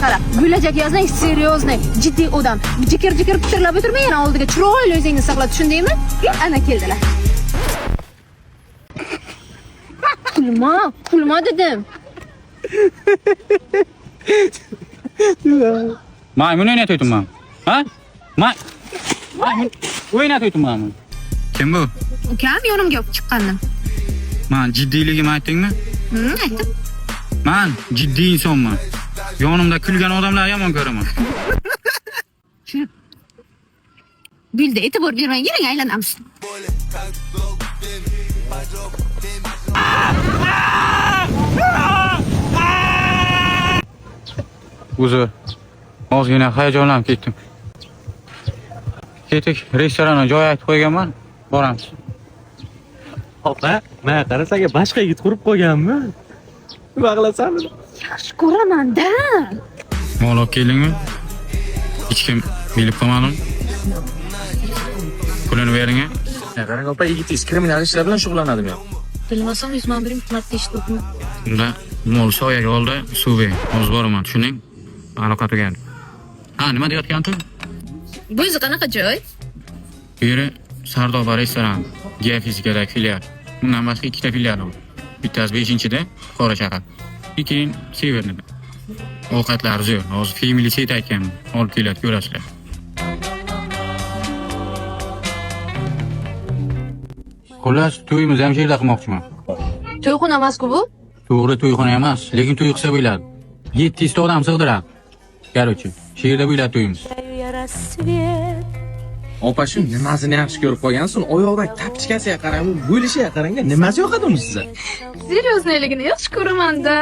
Qara, bo'lajak yozning seryozni, jiddiy odam. Jikir pitirlab o'tirmay, yana oldiga chiroyli o'zingizni saqlab, tushundingmi? Ana keldilar. Kulma dedim. Maymun o'ynatayapman. Ha? Maymun o'ynatayapman. Kim bu? Ukam yonimga olib chiqqandim. Men jiddiyligimni aytdingmi? Aytdim. Men jiddiy insonman. Yonimda kulgan odamlar yomon ko'raman. Bildi, e'tibor bermang, yering aylanamiz. Uzr. Ozgina hayajonlanib ketdim. Ketik, restoranga joy aytib qo'yganman. Boramiz. Opa, men qarasaga boshqa yigit qurib qo'yganmi? Nima qilasanmi? Yaxshi ko'raman-da. Mol olib keldingmi? Hech kim bilib qolmadim. Pulini bering. Qarang opa, yigitingiz kriminal ishlar bilan shug'ullanadimi? Bilmasam 100 ming bering xizmat eshitdimmi? Unda mol soyaga oldi, suv ber. Hozir boraman, tushuning? Aloqa tugan. Ha, nima deyotgandim? Bu o'zi qanaqa joy? Bu yeri Sardoba restoran, geofizikadagi filial. Bundan boshqa ikkita filial bor. Bittasi 5-da, Qora shahar. Keyin Severnida. Ovqatlar zo'r. Hozir family set aytganman. Olib keladi, ko'rasizlar. Xullas, to'yimizni ham yerda qilmoqchiman. To'yxona emas-ku bu? To'g'ri, to'yxona emas, lekin to'y qilsa bo'ladi. 700 ta odam sig'diradi. Короче, yerda bo'ladi to'yimiz. Opa, shu nimasini yaxshi ko'rib qo'ygansiz? Oyoqdagi tapchikasiga qarang, bu bo'lishiga qarang, nimasi yoqadi uni sizga? Seryozniyligini yaxshi ko'raman-da.